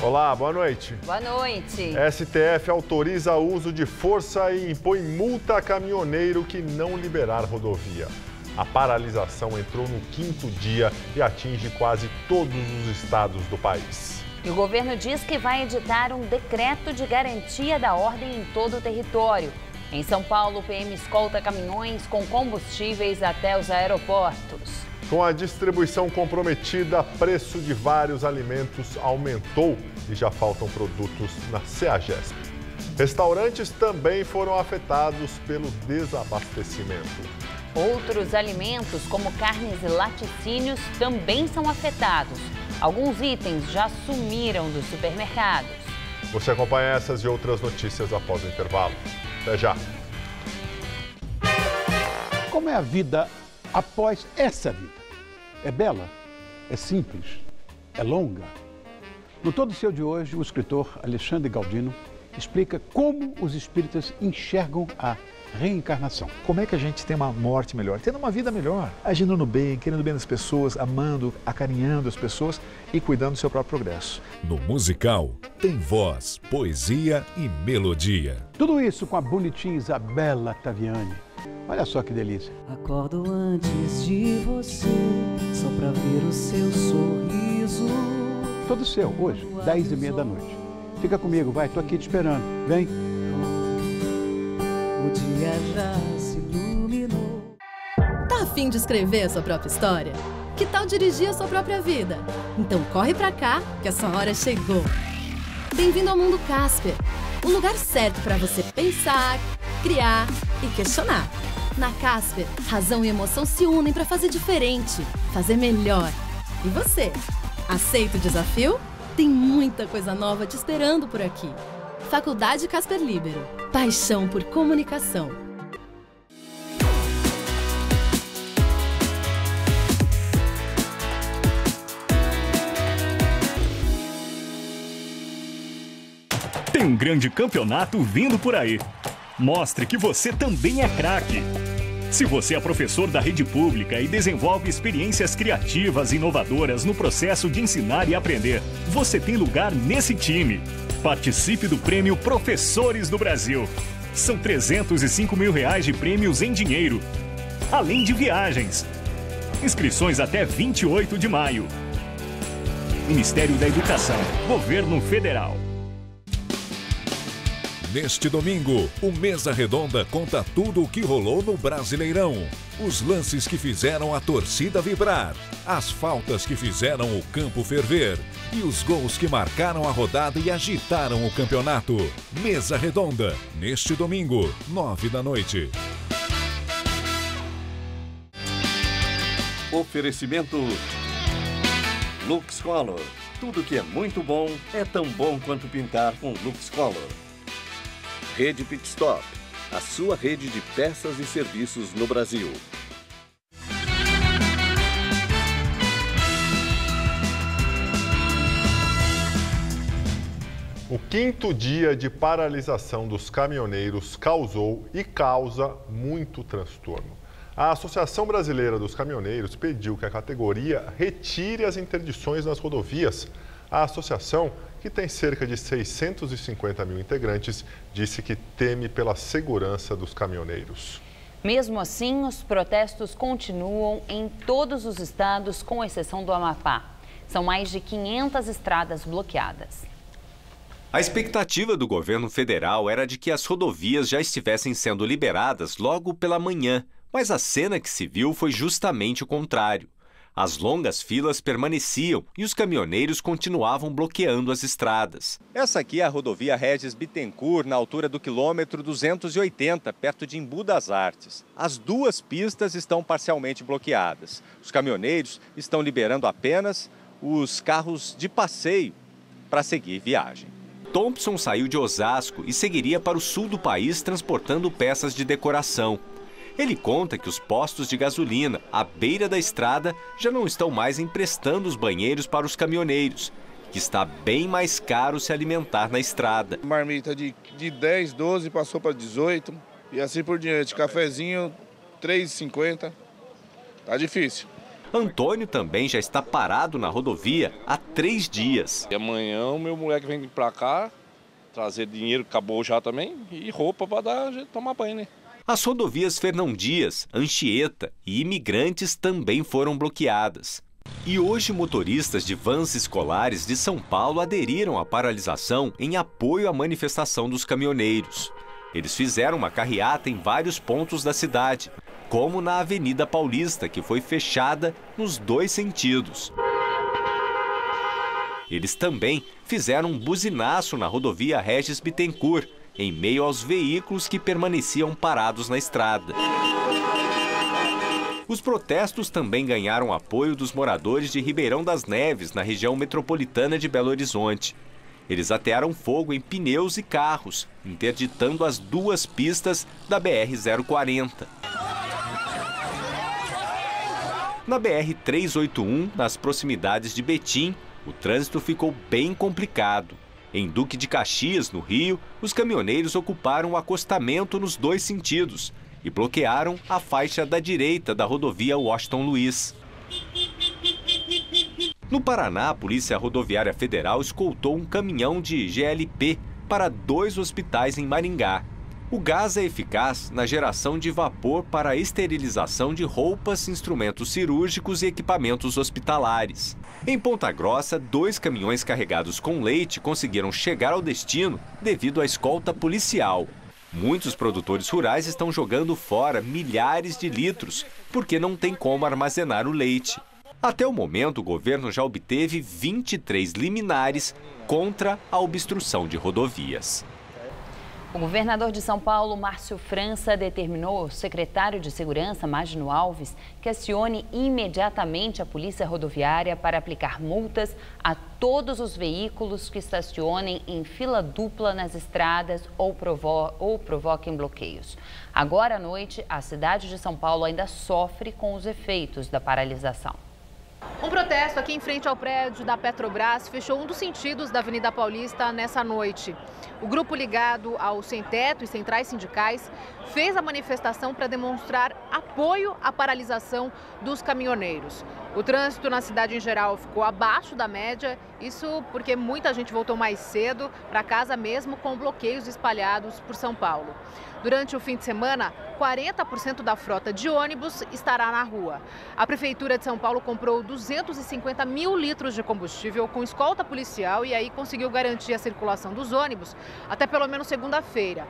Olá, boa noite. Boa noite. STF autoriza o uso de força e impõe multa a caminhoneiro que não liberar rodovia. A paralisação entrou no 5º dia e atinge quase todos os estados do país. E o governo diz que vai editar um decreto de garantia da ordem em todo o território. Em São Paulo, o PM escolta caminhões com combustíveis até os aeroportos. Com a distribuição comprometida, preço de vários alimentos aumentou e já faltam produtos na CEAGESP. Restaurantes também foram afetados pelo desabastecimento. Outros alimentos, como carnes e laticínios, também são afetados. Alguns itens já sumiram dos supermercados. Você acompanha essas e outras notícias após o intervalo. Até já! Como é a vida após essa vida? É bela? É simples? É longa? No Todo Seu de hoje, o escritor Alexandre Galdino explica como os espíritas enxergam a reencarnação. Como é que a gente tem uma morte melhor? Tendo uma vida melhor, agindo no bem, querendo o bem das pessoas, amando, acarinhando as pessoas e cuidando do seu próprio progresso. No musical, tem voz, poesia e melodia. Tudo isso com a bonitinha Isabela Taviani. Olha só que delícia. Acordo antes de você, só pra ver o seu sorriso. Todo seu, hoje, 10h30 da noite. Fica comigo, vai, tô aqui te esperando. Vem. O dia já se iluminou. Tá a fim de escrever a sua própria história? Que tal dirigir a sua própria vida? Então corre pra cá, que a sua hora chegou. Bem-vindo ao Mundo Casper, o lugar certo para você pensar, criar e questionar. Na Casper, razão e emoção se unem para fazer diferente, fazer melhor. E você? Aceita o desafio? Tem muita coisa nova te esperando por aqui. Faculdade Casper Libero. Paixão por comunicação. Tem um grande campeonato vindo por aí. Mostre que você também é craque. Se você é professor da rede pública e desenvolve experiências criativas e inovadoras no processo de ensinar e aprender, você tem lugar nesse time. Participe do Prêmio Professores do Brasil. São R$305 mil de prêmios em dinheiro, além de viagens. Inscrições até 28 de maio. Ministério da Educação, Governo Federal. Neste domingo, o Mesa Redonda conta tudo o que rolou no Brasileirão. Os lances que fizeram a torcida vibrar, as faltas que fizeram o campo ferver e os gols que marcaram a rodada e agitaram o campeonato. Mesa Redonda, neste domingo, 9 da noite. Oferecimento Lux Color. Tudo que é muito bom é tão bom quanto pintar com Lux Color. Rede Pit Stop, a sua rede de peças e serviços no Brasil. O 5º dia de paralisação dos caminhoneiros causou e causa muito transtorno. A Associação Brasileira dos Caminhoneiros pediu que a categoria retire as interdições nas rodovias. A associação, que tem cerca de 650 mil integrantes, disse que teme pela segurança dos caminhoneiros. Mesmo assim, os protestos continuam em todos os estados, com exceção do Amapá. São mais de 500 estradas bloqueadas. A expectativa do governo federal era de que as rodovias já estivessem sendo liberadas logo pela manhã, mas a cena que se viu foi justamente o contrário. As longas filas permaneciam e os caminhoneiros continuavam bloqueando as estradas. Essa aqui é a rodovia Regis Bittencourt, na altura do quilômetro 280, perto de Embu das Artes. As duas pistas estão parcialmente bloqueadas. Os caminhoneiros estão liberando apenas os carros de passeio para seguir viagem. Thompson saiu de Osasco e seguiria para o sul do país transportando peças de decoração. Ele conta que os postos de gasolina à beira da estrada já não estão mais emprestando os banheiros para os caminhoneiros, que está bem mais caro se alimentar na estrada. Marmita de 10, 12 passou para 18 e assim por diante. Cafezinho, R$3,50. Tá difícil. Antônio também já está parado na rodovia há 3 dias. E amanhã o meu moleque vem para cá, trazer dinheiro, acabou já também, e roupa para dar jeito de tomar banho, né? As rodovias Fernão Dias, Anchieta e Imigrantes também foram bloqueadas. E hoje motoristas de vans escolares de São Paulo aderiram à paralisação em apoio à manifestação dos caminhoneiros. Eles fizeram uma carreata em vários pontos da cidade, como na Avenida Paulista, que foi fechada nos 2 sentidos. Eles também fizeram um buzinaço na rodovia Regis Bittencourt, em meio aos veículos que permaneciam parados na estrada. Os protestos também ganharam apoio dos moradores de Ribeirão das Neves, na região metropolitana de Belo Horizonte. Eles atearam fogo em pneus e carros, interditando as 2 pistas da BR-040. Na BR-381, nas proximidades de Betim, o trânsito ficou bem complicado. Em Duque de Caxias, no Rio, os caminhoneiros ocuparam o acostamento nos 2 sentidos e bloquearam a faixa da direita da rodovia Washington Luiz. No Paraná, a Polícia Rodoviária Federal escoltou um caminhão de GLP para 2 hospitais em Maringá. O gás é eficaz na geração de vapor para a esterilização de roupas, instrumentos cirúrgicos e equipamentos hospitalares. Em Ponta Grossa, 2 caminhões carregados com leite conseguiram chegar ao destino devido à escolta policial. Muitos produtores rurais estão jogando fora milhares de litros, porque não tem como armazenar o leite. Até o momento, o governo já obteve 23 liminares contra a obstrução de rodovias. O governador de São Paulo, Márcio França, determinou ao secretário de Segurança, Magno Alves, que acione imediatamente a Polícia Rodoviária para aplicar multas a todos os veículos que estacionem em fila dupla nas estradas ou provoquem bloqueios. Agora à noite, a cidade de São Paulo ainda sofre com os efeitos da paralisação. Um protesto aqui em frente ao prédio da Petrobras fechou um dos sentidos da Avenida Paulista nessa noite. O grupo ligado ao Sem Teto e centrais sindicais fez a manifestação para demonstrar apoio à paralisação dos caminhoneiros. O trânsito na cidade em geral ficou abaixo da média, isso porque muita gente voltou mais cedo para casa mesmo com bloqueios espalhados por São Paulo. Durante o fim de semana, 40% da frota de ônibus estará na rua. A Prefeitura de São Paulo comprou 250 mil litros de combustível com escolta policial e aí conseguiu garantir a circulação dos ônibus até pelo menos segunda-feira.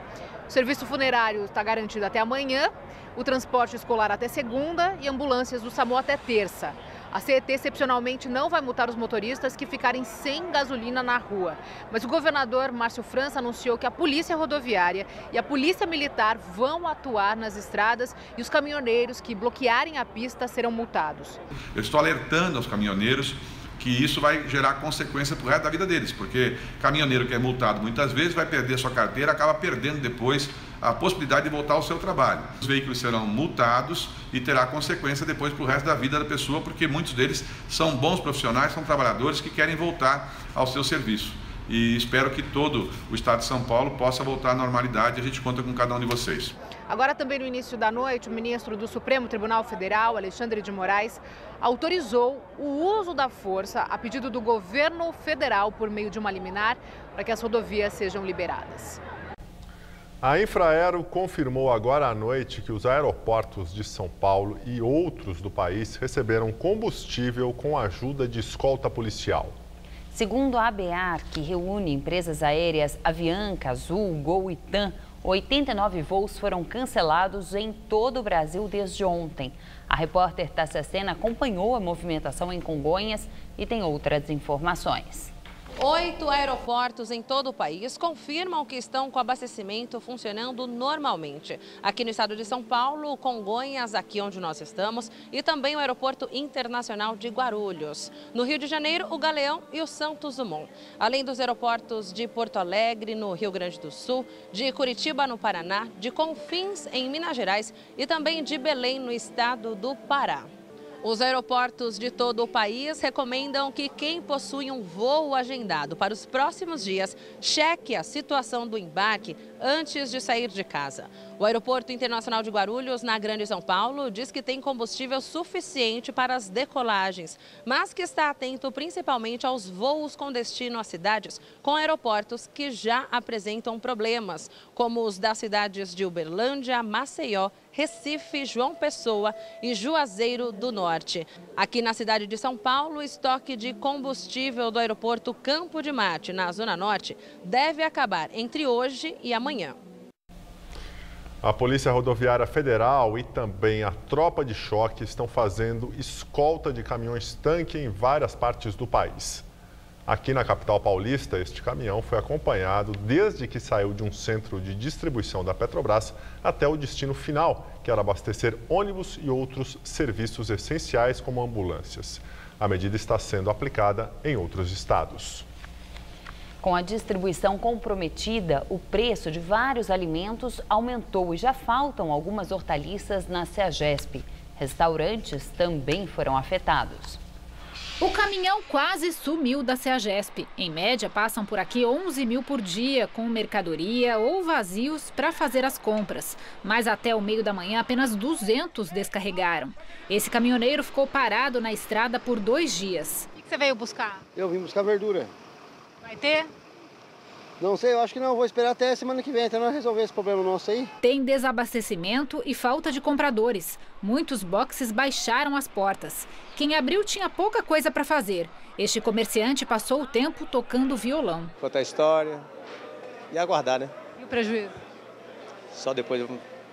O serviço funerário está garantido até amanhã, o transporte escolar até segunda e ambulâncias do SAMU até terça. A CET excepcionalmente não vai multar os motoristas que ficarem sem gasolina na rua. Mas o governador Márcio França anunciou que a Polícia Rodoviária e a Polícia Militar vão atuar nas estradas e os caminhoneiros que bloquearem a pista serão multados. Eu estou alertando aos caminhoneiros que isso vai gerar consequência para o resto da vida deles, porque caminhoneiro que é multado muitas vezes vai perder sua carteira, acaba perdendo depois a possibilidade de voltar ao seu trabalho. Os veículos serão multados e terá consequência depois para o resto da vida da pessoa, porque muitos deles são bons profissionais, são trabalhadores que querem voltar ao seu serviço. E espero que todo o estado de São Paulo possa voltar à normalidade e a gente conta com cada um de vocês. Agora também no início da noite, o ministro do Supremo Tribunal Federal, Alexandre de Moraes, autorizou o uso da força a pedido do governo federal por meio de uma liminar para que as rodovias sejam liberadas. A Infraero confirmou agora à noite que os aeroportos de São Paulo e outros do país receberam combustível com a ajuda de escolta policial. Segundo a ABAR, que reúne empresas aéreas Avianca, Azul, Gol e TAM, 89 voos foram cancelados em todo o Brasil desde ontem. A repórter Tássia Sena acompanhou a movimentação em Congonhas e tem outras informações. 8 aeroportos em todo o país confirmam que estão com abastecimento funcionando normalmente. Aqui no estado de São Paulo, Congonhas, aqui onde nós estamos, e também o Aeroporto Internacional de Guarulhos. No Rio de Janeiro, o Galeão e o Santos Dumont. Além dos aeroportos de Porto Alegre, no Rio Grande do Sul, de Curitiba, no Paraná, de Confins, em Minas Gerais e também de Belém, no estado do Pará. Os aeroportos de todo o país recomendam que quem possui um voo agendado para os próximos dias cheque a situação do embarque antes de sair de casa. O Aeroporto Internacional de Guarulhos, na Grande São Paulo, diz que tem combustível suficiente para as decolagens, mas que está atento principalmente aos voos com destino a cidades com aeroportos que já apresentam problemas, como os das cidades de Uberlândia, Maceió, Recife, João Pessoa e Juazeiro do Norte. Aqui na cidade de São Paulo, o estoque de combustível do aeroporto Campo de Marte, na Zona Norte, deve acabar entre hoje e amanhã. A Polícia Rodoviária Federal e também a Tropa de Choque estão fazendo escolta de caminhões-tanque em várias partes do país. Aqui na capital paulista, este caminhão foi acompanhado desde que saiu de um centro de distribuição da Petrobras até o destino final, que era abastecer ônibus e outros serviços essenciais como ambulâncias. A medida está sendo aplicada em outros estados. Com a distribuição comprometida, o preço de vários alimentos aumentou e já faltam algumas hortaliças na CEAGESP. Restaurantes também foram afetados. O caminhão quase sumiu da CEAGESP. Em média, passam por aqui 11 mil por dia, com mercadoria ou vazios para fazer as compras. Mas até o meio da manhã, apenas 200 descarregaram. Esse caminhoneiro ficou parado na estrada por 2 dias. O que você veio buscar? Eu vim buscar verdura. Vai ter? Não sei, eu acho que não. Vou esperar até semana que vem, até nós resolver esse problema nosso aí. Tem desabastecimento e falta de compradores. Muitos boxes baixaram as portas. Quem abriu tinha pouca coisa para fazer. Este comerciante passou o tempo tocando violão. Contar a história e aguardar, né? E o prejuízo? Só depois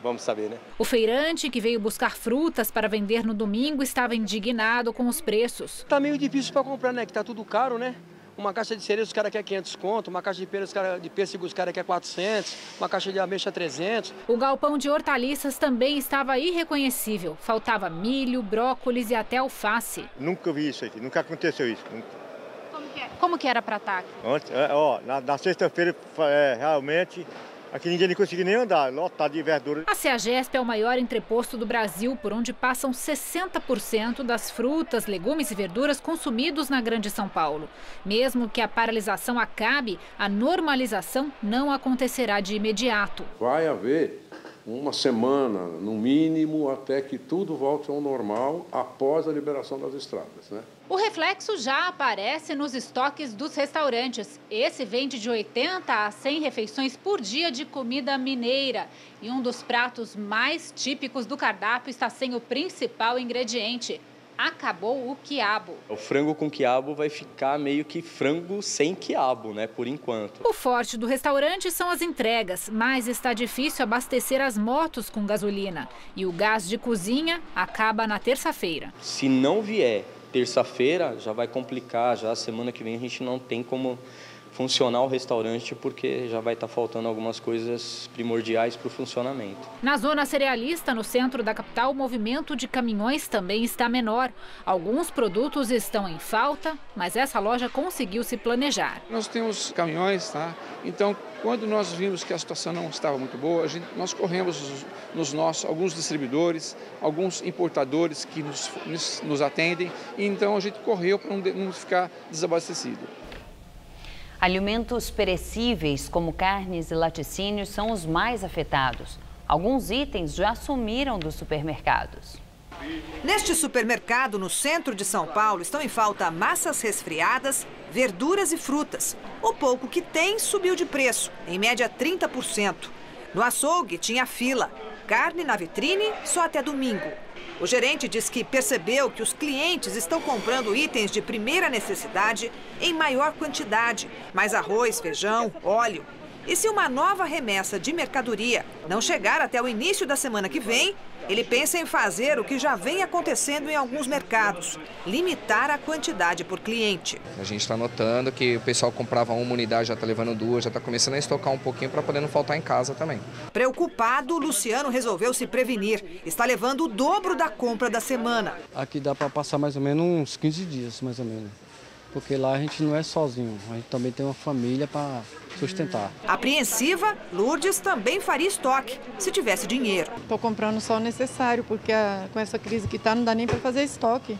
vamos saber, né? O feirante, que veio buscar frutas para vender no domingo, estava indignado com os preços. Tá meio difícil para comprar, né? Que tá tudo caro, né? Uma caixa de cereja os caras querem 500 conto, uma caixa de pêssego os caras querem 400, uma caixa de ameixa 300. O galpão de hortaliças também estava irreconhecível. Faltava milho, brócolis e até alface. Nunca vi isso aqui, nunca aconteceu isso. Como que era para ataque? Na sexta-feira, realmente, aqui ninguém nem conseguia nem andar, lotado de verdura. A CEAGESP é o maior entreposto do Brasil, por onde passam 60% das frutas, legumes e verduras consumidos na Grande São Paulo. Mesmo que a paralisação acabe, a normalização não acontecerá de imediato. Vai haver uma semana, no mínimo, até que tudo volte ao normal após a liberação das estradas, né? O reflexo já aparece nos estoques dos restaurantes. Esse vende de 80 a 100 refeições por dia de comida mineira. E um dos pratos mais típicos do cardápio está sem o principal ingrediente. Acabou o quiabo. O frango com quiabo vai ficar meio que frango sem quiabo, né, por enquanto. O forte do restaurante são as entregas, mas está difícil abastecer as motos com gasolina. E o gás de cozinha acaba na terça-feira. Se não vier terça-feira, já vai complicar, já semana que vem a gente não tem como funcionar o restaurante porque já vai estar faltando algumas coisas primordiais para o funcionamento. Na zona cerealista, no centro da capital, o movimento de caminhões também está menor. Alguns produtos estão em falta, mas essa loja conseguiu se planejar. Nós temos caminhões, tá? Então, quando nós vimos que a situação não estava muito boa, nós corremos alguns distribuidores, alguns importadores que nos atendem, e então a gente correu para não ficar desabastecido. Alimentos perecíveis, como carnes e laticínios, são os mais afetados. Alguns itens já sumiram dos supermercados. Neste supermercado, no centro de São Paulo, estão em falta massas resfriadas, verduras e frutas. O pouco que tem subiu de preço, em média 30%. No açougue tinha fila, carne na vitrine só até domingo. O gerente diz que percebeu que os clientes estão comprando itens de primeira necessidade em maior quantidade, mais arroz, feijão, óleo. E se uma nova remessa de mercadoria não chegar até o início da semana que vem, ele pensa em fazer o que já vem acontecendo em alguns mercados, limitar a quantidade por cliente. A gente está notando que o pessoal comprava uma unidade, já está levando 2, já está começando a estocar um pouquinho para poder não faltar em casa também. Preocupado, Luciano resolveu se prevenir. Está levando o dobro da compra da semana. Aqui dá para passar mais ou menos uns 15 dias, mais ou menos. Porque lá a gente não é sozinho, a gente também tem uma família para sustentar. Apreensiva, Lourdes também faria estoque, se tivesse dinheiro. Estou comprando só o necessário, porque com essa crise que está, não dá nem para fazer estoque.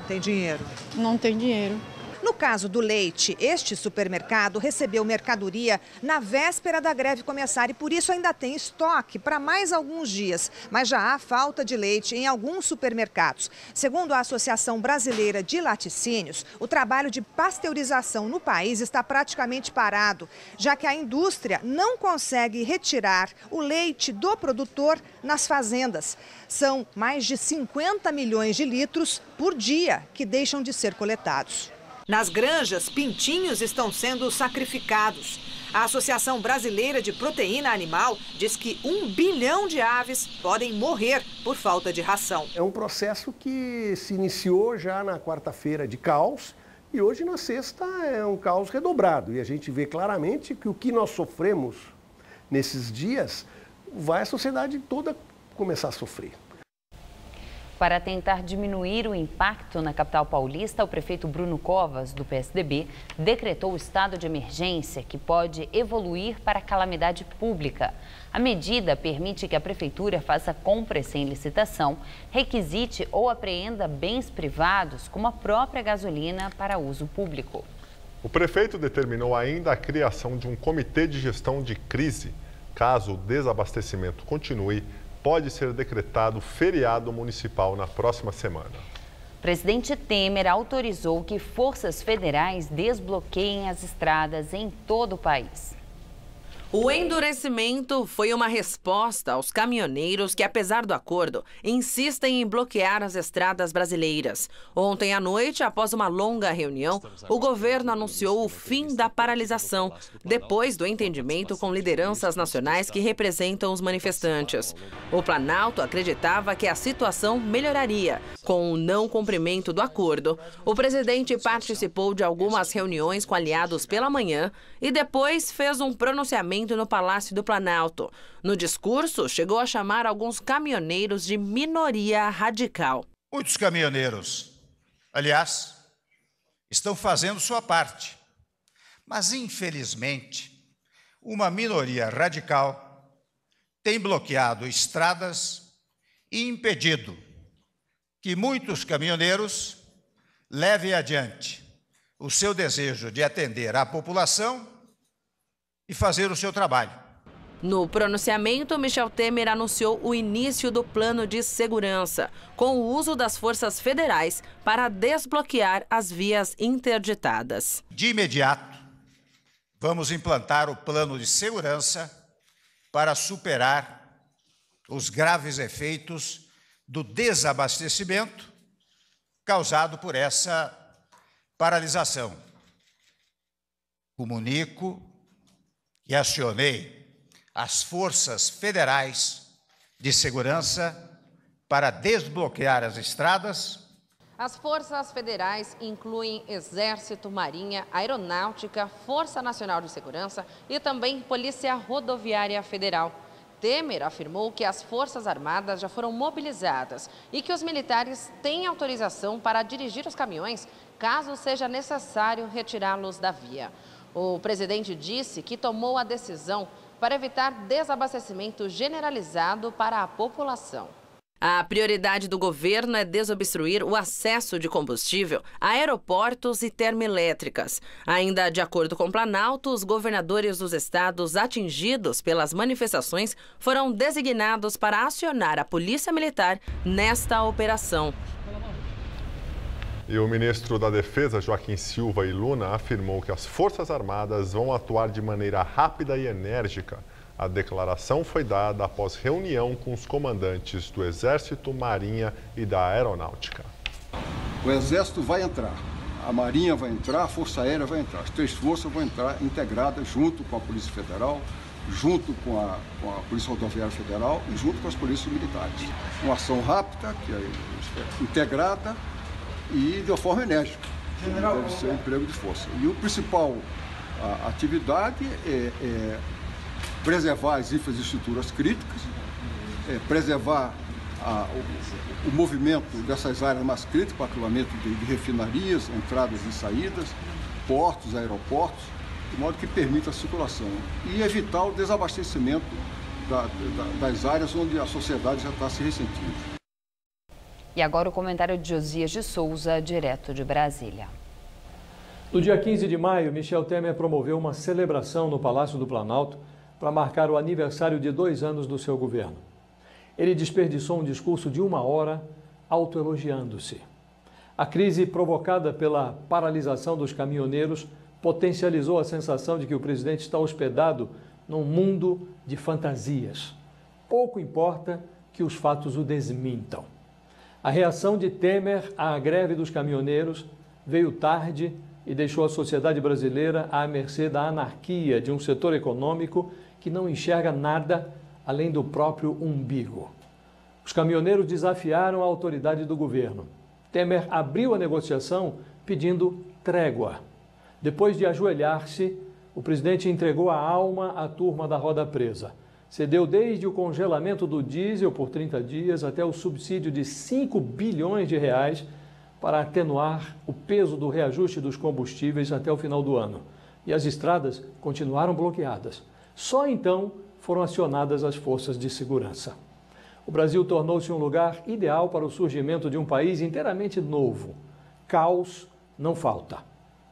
Tem dinheiro? Não tem dinheiro. No caso do leite, este supermercado recebeu mercadoria na véspera da greve começar e por isso ainda tem estoque para mais alguns dias. Mas já há falta de leite em alguns supermercados. Segundo a Associação Brasileira de Laticínios, o trabalho de pasteurização no país está praticamente parado, já que a indústria não consegue retirar o leite do produtor nas fazendas. São mais de 50 milhões de litros por dia que deixam de ser coletados. Nas granjas, pintinhos estão sendo sacrificados. A Associação Brasileira de Proteína Animal diz que 1 bilhão de aves podem morrer por falta de ração. É um processo que se iniciou já na quarta-feira de caos e hoje na sexta é um caos redobrado. E a gente vê claramente que o que nós sofremos nesses dias vai a sociedade toda começar a sofrer. Para tentar diminuir o impacto na capital paulista, o prefeito Bruno Covas, do PSDB, decretou o estado de emergência, que pode evoluir para calamidade pública. A medida permite que a prefeitura faça compras sem licitação, requisite ou apreenda bens privados, como a própria gasolina, para uso público. O prefeito determinou ainda a criação de um comitê de gestão de crise. Caso o desabastecimento continue, pode ser decretado feriado municipal na próxima semana. O presidente Temer autorizou que forças federais desbloqueiem as estradas em todo o país. O endurecimento foi uma resposta aos caminhoneiros que, apesar do acordo, insistem em bloquear as estradas brasileiras. Ontem à noite, após uma longa reunião, o governo anunciou o fim da paralisação, depois do entendimento com lideranças nacionais que representam os manifestantes. O Planalto acreditava que a situação melhoraria com o não cumprimento do acordo. O presidente participou de algumas reuniões com aliados pela manhã e depois fez um pronunciamento no Palácio do Planalto. No discurso, chegou a chamar alguns caminhoneiros de minoria radical. Muitos caminhoneiros, aliás, estão fazendo sua parte. Mas, infelizmente, uma minoria radical tem bloqueado estradas e impedido que muitos caminhoneiros levem adiante o seu desejo de atender à população e fazer o seu trabalho. No pronunciamento, Michel Temer anunciou o início do plano de segurança, com o uso das forças federais para desbloquear as vias interditadas. De imediato, vamos implantar o plano de segurança para superar os graves efeitos do desabastecimento causado por essa paralisação. Comunico e acionei as forças federais de segurança para desbloquear as estradas. As forças federais incluem Exército, Marinha, Aeronáutica, Força Nacional de Segurança e também Polícia Rodoviária Federal. Temer afirmou que as Forças Armadas já foram mobilizadas e que os militares têm autorização para dirigir os caminhões caso seja necessário retirá-los da via. O presidente disse que tomou a decisão para evitar desabastecimento generalizado para a população. A prioridade do governo é desobstruir o acesso de combustível a aeroportos e termoelétricas. Ainda de acordo com o Planalto, os governadores dos estados atingidos pelas manifestações foram designados para acionar a Polícia Militar nesta operação. E o ministro da Defesa, Joaquim Silva e Luna, afirmou que as Forças Armadas vão atuar de maneira rápida e enérgica. A declaração foi dada após reunião com os comandantes do Exército, Marinha e da Aeronáutica. O Exército vai entrar, a Marinha vai entrar, a Força Aérea vai entrar. As três forças vão entrar integradas junto com a Polícia Federal, junto com a Polícia Rodoviária Federal e junto com as polícias militares. Uma ação rápida, que é integrada e de uma forma enérgica. Deve ser emprego de força. E o principal atividade é preservar as infraestruturas críticas, preservar o movimento dessas áreas mais críticas, particularmente de refinarias, entradas e saídas, portos, aeroportos, de modo que permita a circulação e evitar o desabastecimento das áreas onde a sociedade já está se ressentindo. E agora o comentário de Josias de Souza, direto de Brasília. No dia 15 de maio, Michel Temer promoveu uma celebração no Palácio do Planalto para marcar o aniversário de 2 anos do seu governo. Ele desperdiçou um discurso de 1 hora autoelogiando-se. A crise provocada pela paralisação dos caminhoneiros potencializou a sensação de que o presidente está hospedado num mundo de fantasias. Pouco importa que os fatos o desmintam. A reação de Temer à greve dos caminhoneiros veio tarde e deixou a sociedade brasileira à mercê da anarquia de um setor econômico que não enxerga nada além do próprio umbigo. Os caminhoneiros desafiaram a autoridade do governo. Temer abriu a negociação pedindo trégua. Depois de ajoelhar-se, o presidente entregou a alma à turma da roda presa. Cedeu desde o congelamento do diesel por 30 dias até o subsídio de 5 bilhões de reais para atenuar o peso do reajuste dos combustíveis até o final do ano. E as estradas continuaram bloqueadas. Só então foram acionadas as forças de segurança. O Brasil tornou-se um lugar ideal para o surgimento de um país inteiramente novo. Caos não falta.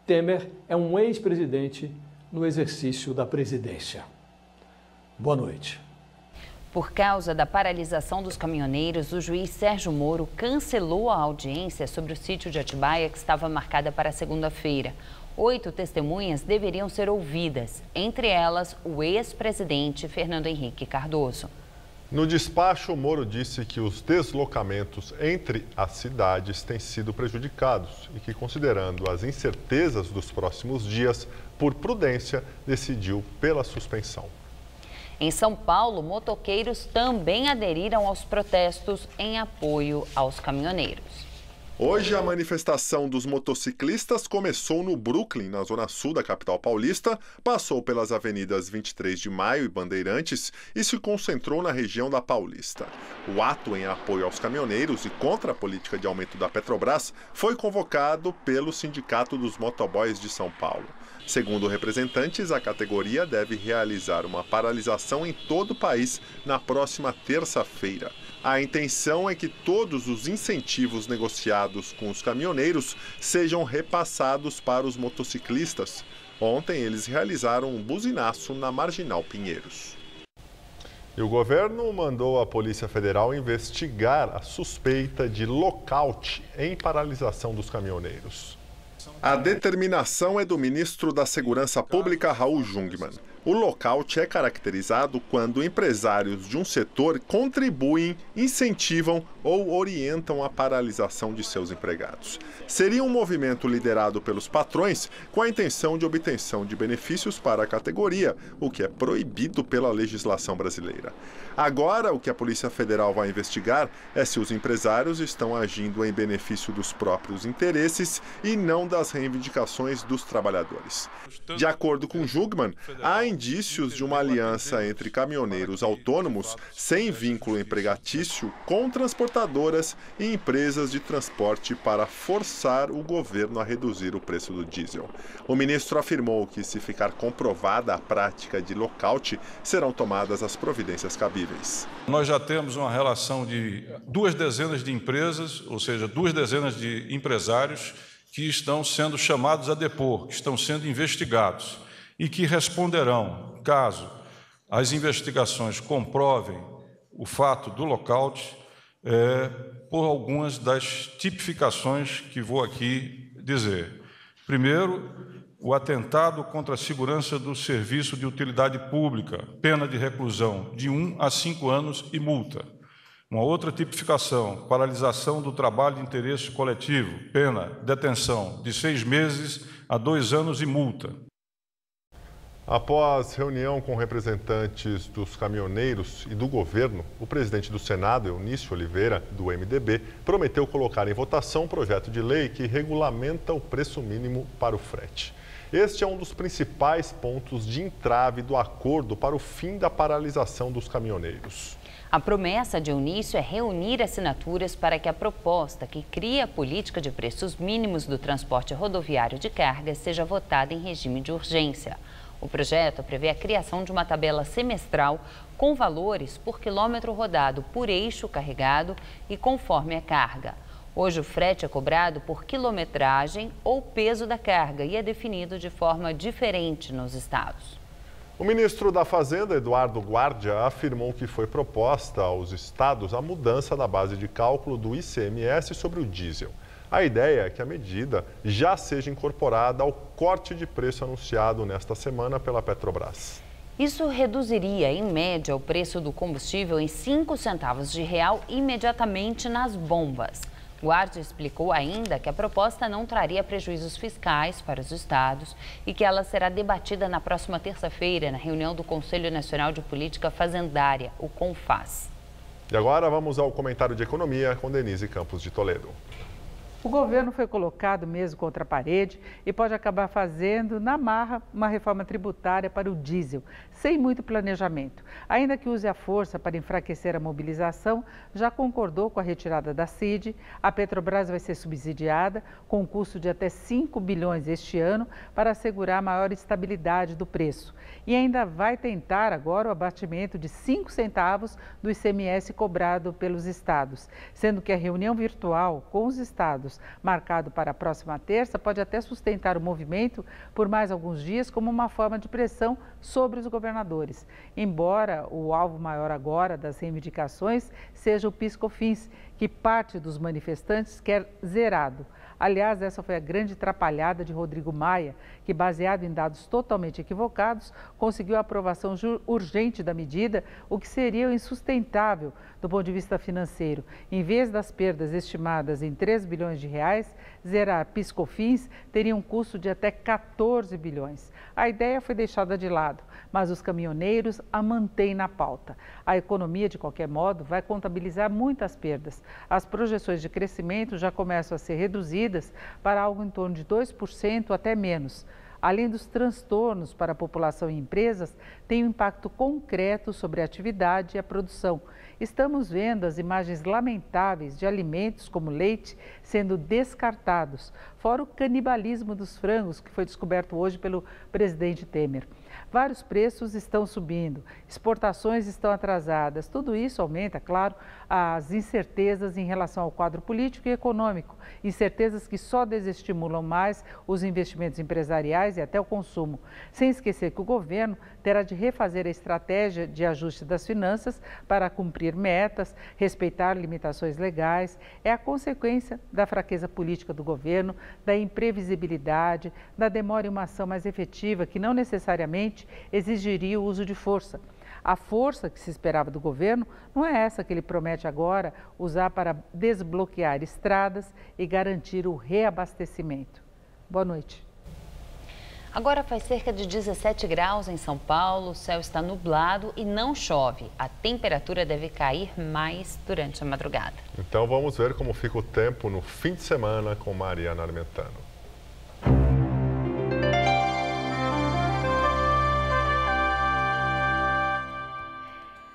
Temer é um ex-presidente no exercício da presidência. Boa noite. Por causa da paralisação dos caminhoneiros, o juiz Sérgio Moro cancelou a audiência sobre o sítio de Atibaia, que estava marcada para segunda-feira. 8 testemunhas deveriam ser ouvidas, entre elas o ex-presidente Fernando Henrique Cardoso. No despacho, Moro disse que os deslocamentos entre as cidades têm sido prejudicados e que, considerando as incertezas dos próximos dias, por prudência, decidiu pela suspensão. Em São Paulo, motoqueiros também aderiram aos protestos em apoio aos caminhoneiros. Hoje, a manifestação dos motociclistas começou no Brooklyn, na zona sul da capital paulista, passou pelas avenidas 23 de Maio e Bandeirantes e se concentrou na região da Paulista. O ato em apoio aos caminhoneiros e contra a política de aumento da Petrobras foi convocado pelo Sindicato dos Motoboys de São Paulo. Segundo representantes, a categoria deve realizar uma paralisação em todo o país na próxima terça-feira. A intenção é que todos os incentivos negociados com os caminhoneiros sejam repassados para os motociclistas. Ontem, eles realizaram um buzinaço na Marginal Pinheiros. E o governo mandou a Polícia Federal investigar a suspeita de lockout em paralisação dos caminhoneiros. A determinação é do ministro da Segurança Pública, Raul Jungmann. O lockout é caracterizado quando empresários de um setor contribuem, incentivam ou orientam a paralisação de seus empregados. Seria um movimento liderado pelos patrões com a intenção de obtenção de benefícios para a categoria, o que é proibido pela legislação brasileira. Agora, o que a Polícia Federal vai investigar é se os empresários estão agindo em benefício dos próprios interesses e não das reivindicações dos trabalhadores. De acordo com Jungmann, há indícios de uma aliança entre caminhoneiros autônomos sem vínculo empregatício com transportadoras e empresas de transporte para forçar o governo a reduzir o preço do diesel. O ministro afirmou que, se ficar comprovada a prática de lockout, serão tomadas as providências cabíveis. Nós já temos uma relação de 2 dezenas de empresas, ou seja, 2 dezenas de empresários que estão sendo chamados a depor, que estão sendo investigados e que responderão, caso as investigações comprovem o fato do lockout, por algumas das tipificações que vou aqui dizer. Primeiro, o atentado contra a segurança do serviço de utilidade pública, pena de reclusão de 1 a 5 anos e multa. Uma outra tipificação, paralisação do trabalho de interesse coletivo, pena, detenção de 6 meses a 2 anos e multa. Após reunião com representantes dos caminhoneiros e do governo, o presidente do Senado, Eunício Oliveira, do MDB, prometeu colocar em votação um projeto de lei que regulamenta o preço mínimo para o frete. Este é um dos principais pontos de entrave do acordo para o fim da paralisação dos caminhoneiros. A promessa de Eunício é reunir assinaturas para que a proposta que cria a política de preços mínimos do transporte rodoviário de cargas seja votada em regime de urgência. O projeto prevê a criação de uma tabela semestral com valores por quilômetro rodado por eixo carregado e conforme a carga. Hoje o frete é cobrado por quilometragem ou peso da carga e é definido de forma diferente nos estados. O ministro da Fazenda, Eduardo Guardia, afirmou que foi proposta aos estados a mudança da base de cálculo do ICMS sobre o diesel. A ideia é que a medida já seja incorporada ao corte de preço anunciado nesta semana pela Petrobras. Isso reduziria, em média, o preço do combustível em 5 centavos de real imediatamente nas bombas. Guardia explicou ainda que a proposta não traria prejuízos fiscais para os estados e que ela será debatida na próxima terça-feira na reunião do Conselho Nacional de Política Fazendária, o CONFAS. E agora vamos ao comentário de economia com Denise Campos de Toledo. O governo foi colocado mesmo contra a parede e pode acabar fazendo, na marra, uma reforma tributária para o diesel, sem muito planejamento. Ainda que use a força para enfraquecer a mobilização, já concordou com a retirada da CID. A Petrobras vai ser subsidiada com um custo de até 5 bilhões este ano para assegurar maior estabilidade do preço. E ainda vai tentar agora o abatimento de 5 centavos do ICMS cobrado pelos estados, sendo que a reunião virtual com os estados marcado para a próxima terça, pode até sustentar o movimento por mais alguns dias como uma forma de pressão sobre os governadores. Embora o alvo maior agora das reivindicações seja o PIS/COFINS, que parte dos manifestantes quer zerado. Aliás, essa foi a grande atrapalhada de Rodrigo Maia, que, baseado em dados totalmente equivocados, conseguiu a aprovação urgente da medida, o que seria insustentável do ponto de vista financeiro. Em vez das perdas estimadas em 3 bilhões de reais, zerar PIS/COFINS teria um custo de até 14 bilhões. A ideia foi deixada de lado, mas os caminhoneiros a mantêm na pauta. A economia, de qualquer modo, vai contabilizar muitas perdas. As projeções de crescimento já começam a ser reduzidas para algo em torno de 2% até menos. Além dos transtornos para a população e empresas, tem um impacto concreto sobre a atividade e a produção. Estamos vendo as imagens lamentáveis de alimentos como leite sendo descartados, fora o canibalismo dos frangos que foi descoberto hoje pelo presidente Temer. Vários preços estão subindo, exportações estão atrasadas. Tudo isso aumenta, claro, as incertezas em relação ao quadro político e econômico. Incertezas que só desestimulam mais os investimentos empresariais e até o consumo. Sem esquecer que o governo terá de refazer a estratégia de ajuste das finanças para cumprir metas, respeitar limitações legais. É a consequência da fraqueza política do governo, da imprevisibilidade, da demora em uma ação mais efetiva que não necessariamente exigiria o uso de força. A força que se esperava do governo não é essa que ele promete agora usar para desbloquear estradas e garantir o reabastecimento. Boa noite. Agora faz cerca de 17 graus em São Paulo, o céu está nublado e não chove. A temperatura deve cair mais durante a madrugada. Então vamos ver como fica o tempo no fim de semana com Mariana Armentano.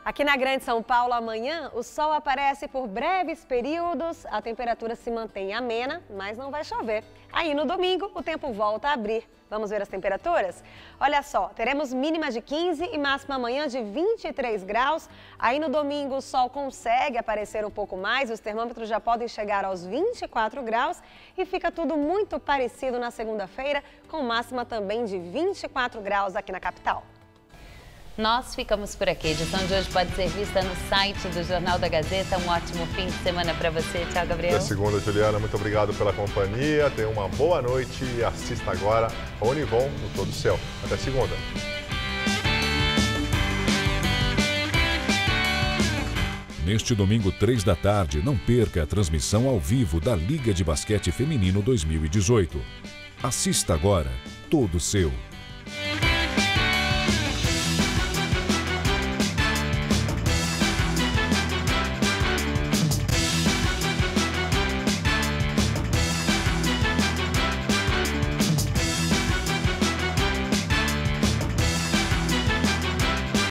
Aqui na Grande São Paulo, amanhã, o sol aparece por breves períodos, a temperatura se mantém amena, mas não vai chover. Aí no domingo, o tempo volta a abrir. Vamos ver as temperaturas? Olha só, teremos mínima de 15 e máxima amanhã de 23 graus. Aí no domingo, o sol consegue aparecer um pouco mais, os termômetros já podem chegar aos 24 graus e fica tudo muito parecido na segunda-feira, com máxima também de 24 graus aqui na capital. Nós ficamos por aqui. A edição de hoje pode ser vista no site do Jornal da Gazeta. Um ótimo fim de semana para você. Tchau, Gabriel. Até segunda, Juliana. Muito obrigado pela companhia. Tenha uma boa noite e assista agora a Univon no Todo Céu. Até segunda. Neste domingo, 3 da tarde, não perca a transmissão ao vivo da Liga de Basquete Feminino 2018. Assista agora Todo Seu.